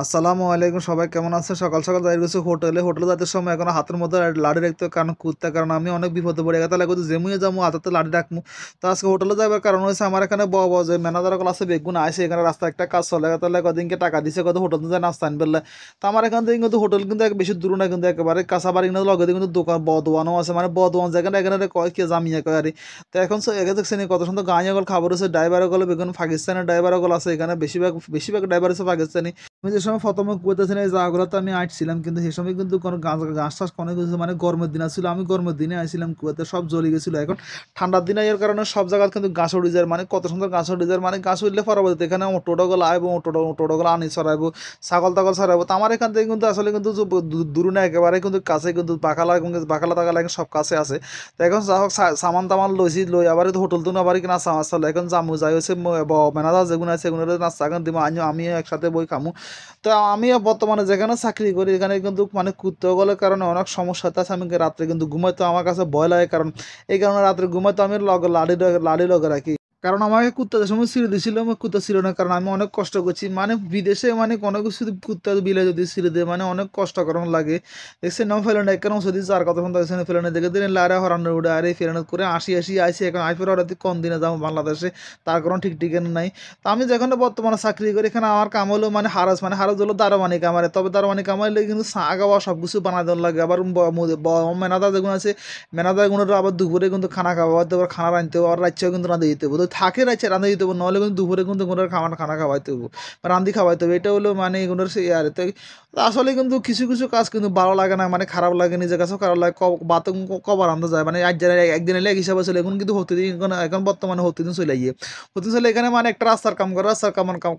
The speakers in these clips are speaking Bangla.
আসসালামু আলাইকুম, সবাই কেমন আছেন? সকাল সকাল যাই গেছি হোটেলে যাইতে সময় এখন হাতের মধ্যে লাঠি রাখতে কারণ কুত্তা কারণ আমি অনেক বিপদে পড়ে গেছি লাগবে যেমুয়ে যাবো হাতে লাঠি রাখবো। তো আজকে হোটেলে যাবার কারণ হয়েছে আমার এখানে যে ম্যানেজার গুলো আছে বেগুন আসে এখানে রাস্তা একটা কাজ চলে তাহলে কদিনকে টাকা দিছে কত হোটেল যায় নাস্তা আনবে। তো আমার এখান থেকে কিন্তু হোটেল কিন্তু বেশি দূর না, কিন্তু একেবারে কাছাবাড়ি না, লগে কিন্তু দোকান বদওয়ানও আছে, মানে বদওয়ান যেখানে এখানে কয় কে জামিয়া কয় আরে। তো এখন এখানে দেখছেন কত সুন্দর গাঁয়া গল খাবার হচ্ছে, ড্রাইভার গুলো বেগুন পাকিস্তানের ড্রাইভার গুলো আছে এখানে, বেশিরভাগ ড্রাইভার আছে পাকিস্তানি। আমি যে সময় প্রথমে কুয়েতে এই জায়গাগুলোতে আমি আসছিলাম, কিন্তু সেই সময় কিন্তু কোনো গাছ টাছ কোনো কিছু, মানে গরমের দিন আসছিল, আমি গরমের দিনে আসছিলাম কুয়েতে, সব জ্বলে গেছিলো। এখন ঠান্ডার দিনে এর কারণে সব জায়গায় কিন্তু গাছ উড়ে যায়, মানে কত সুন্দর গাছ উড়ে যায়, মানে গাছ উঠলে পরবর্তীতে এখানে টোটোগুলো আইবো, টোটোগুলো আনি ছড়াইবো, ছাগল টাগল ছড়াইবো। তো আমার এখান থেকে কিন্তু আসলে কিন্তু দূর না, একেবারে কিন্তু কাছে, কিন্তু বাকালা টাকালা সব কাছে আছে। তো এখন যা হোক সামান তামান লই আবার হোটেল তো আবার কিনা সামাজ চলে এখন জামু যাই হচ্ছে ম্যানেজার যেগুলো আছে সেগুলো নাস্তা এখন দিব আমি একসাথে বই খামু। তো আমিও বর্তমানে যেখানে চাকরি করি এখানে কিন্তু মানে কুত্তাগুলোর কারণে অনেক সমস্যা হচ্ছে, আমি রাত্রে কিন্তু ঘুমাইতে আমার কাছে ভয় লাগে, কারণ এই কারণে রাত্রে ঘুমাইতে আমি লাড়ি লগে রাখি। কারণ আমাকে কুত্তা সময় ছিঁড়ে দিয়েছিল, আমার কুত্তা ছিল না, কারণ আমি অনেক কষ্ট করছি, মানে বিদেশে মানে কোনো কিছু যদি কুত্তা বিলে যদি ছিঁড়ে দেয় মানে অনেক কষ্ট করানো লাগে। দেখছে নাও ফেলে না কেন যদি যার কথা শুনতে দেখছেন ফেলে না দেখে দিন লারে হরানো উঠে আরে ফেরানো করে আসি আইসি এখন আইফের অর্ডার কোন দিনে যাবো বাংলাদেশে, তার কোনো ঠিক ঠিকানা নাই। তো আমি যেখানে বর্তমানে চাকরি করি এখানে আমার কাম হলো মানে হারাস হলো দারোয়ানি কামারে, তবে দারোয়ানি কামাইলে কিন্তু চা খাওয়া সব কিছু বানাই দেওয়ার লাগে। আবার মেনাদা যেগুলো আছে মেনাদা গুণের আবার দুপুরে কিন্তু খানা খাওয়াতে হবে, খানা রাঁধতে হবে, আর রাত্রেও কিন্তু রাঁধে দিতে হবে, তো থাকে রাত্রে রাঁধে দিতে হবে, নাহলে কিন্তু দুপুরে কিন্তু গুণের খানা খাওয়াইতে হবে বা রাঁধি খাওয়াইতে হবে। এটা হলো মানে এগুলোর সে আর তো আসলে কিন্তু কিছু কিছু কাজ কিন্তু ভালো লাগে না, মানে খারাপ লাগে, নিজের কাছেও খারাপ লাগে, বাত কবার আনতে যায়, মানে একদিন এলে এক হিসাবে চলে, এখন কিন্তু প্রতিদিন এখন বর্তমানে প্রতিদিন চলে গিয়ে হতে চলে এখানে, মানে একটা রাস্তার কাম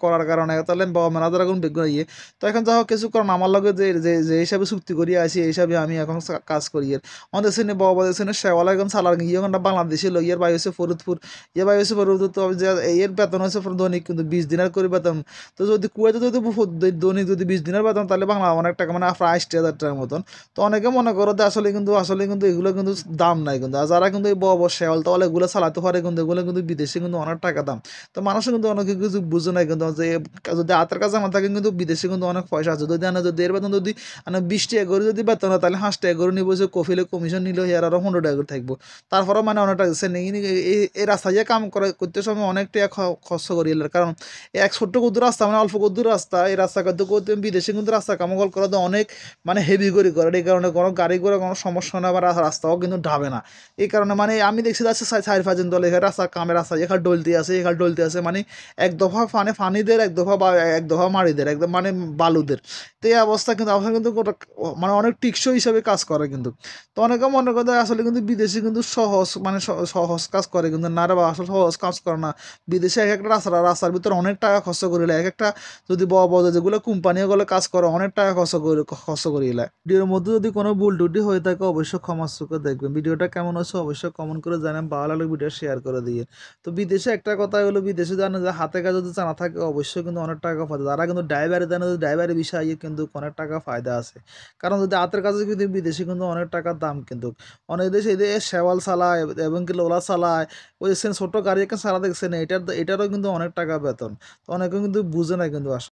করার কারণে তাহলে ম্যানেজার এখন বেগুন ইয়ে। তো এখন যা হোক কিছু কারণ আমার লগে যে যে যে হিসাবে চুক্তি করিয়া আছি এই হিসাবে আমি এখন কাজ করি। আমাদের সেনে বাবা সেনে শেওয়ালা এখন সালার ইয়ে বাংলাদেশে লইয়ার বাই হয়েছে ফরিদপুর, ইয়ে বাই হয়েছে ফরিদপুর। তো যে এর বেতন হয়েছে দৈনিক কিন্তু 20 দিনের করে বেতন। তো যদি কুয়েতে যদি দৈনিক যদি 20 দিনের বেতন তাহলে বাংলা অনেক টাকা, মানে প্রায় 80,000 টাকার মতন। তো অনেকে মনে করো যে আসলে কিন্তু এগুলো কিন্তু দাম নাই, কিন্তু আর যারা কিন্তু এই বড় বড় শেওয়াল তাহলে এগুলো চালাতে পারে কিন্তু এগুলো কিন্তু বিদেশে কিন্তু অনেক টাকা দাম। তো মানুষ কিন্তু অনেক কিছু বুঝে নাই, কিন্তু যে যদি হাতের কাছে আমার থাকে কিন্তু বিদেশে কিন্তু অনেক পয়সা আছে, যদি যদি এর বেতন যদি 20 টাকা করে যদি বেতন হয় তাহলে 5 টাকা করে নিব, যে কফিলে কমিশন নিল হেয়ার আরও 15 টাকা করে থাকবো। তারপরেও মানে অনেক টাকা দিচ্ছে নেই, এই রাস্তা দিয়ে কাম করতে সময় অনেক টাকা খরচ করি, কারণ এক ছোট্ট কুদ্দুর রাস্তা, মানে অল্প কুদ্দুর রাস্তা, এই রাস্তা করতে বিদেশে কিন্তু রাস্তা কামকল করা তো অনেক মানে হেভি করে এই কারণে কোনো গাড়ি করে কোনো সমস্যা না, বা রাস্তাও কিন্তু ঢাবে না। এই কারণে মানে আমি দেখছি যাচ্ছে 4-5 জন দল এখানে রাস্তা কামের রাস্তা এখানে ডলতে আছে, মানে এক দফা ফানিদের, এক দফা মারিদের, একদম মানে বালুদের। তো এই অবস্থা কিন্তু আপনার কিন্তু মানে অনেক টিকসই হিসাবে কাজ করে কিন্তু। তো অনেকে মনে করে আসলে কিন্তু বিদেশে কিন্তু সহজ মানে সহজ কাজ করে, কিন্তু না রে, আসলে সহজ কাজ করে না। বিদেশে এক একটা রাস্তার ভিতরে অনেক টাকা খরচ করিলে, এক একটা যদি বড় বড় যেগুলো কোম্পানিগুলো কাজ করে অনেক টাকা খরচ করিলে। ভিডিওর মধ্যে যদি কোনো ভুল টুটি হয়ে থাকে অবশ্যই ক্ষমা সুখে দেখবেন। ভিডিওটা কেমন হচ্ছে অবশ্যই কমেন্ট করে জানান, ভালো লাগলে ভিডিও শেয়ার করে দিয়ে। তো বিদেশে একটা কথা হলো, বিদেশে জানে যে হাতে কাজ যদি জানা থাকে অবশ্যই কিন্তু অনেক টাকা ফায়দা, যারা কিন্তু ড্রাইভারে জানে ড্রাইভারের বিষয়ে কিন্তু অনেক টাকা ফায়দা আছে। কারণ যদি হাতের কাছে কিন্তু বিদেশে কিন্তু অনেক টাকার দাম, কিন্তু অনেক দেশে এদের শেওয়াল চালায় এবং কি লোলা চালায়, ওই ছোট গাড়ি একটা চালা দেখছেন এটারও কিন্তু অনেক টাকা বেতন। তো অনেকে কিন্তু বুঝে না কিন্তু আসলে।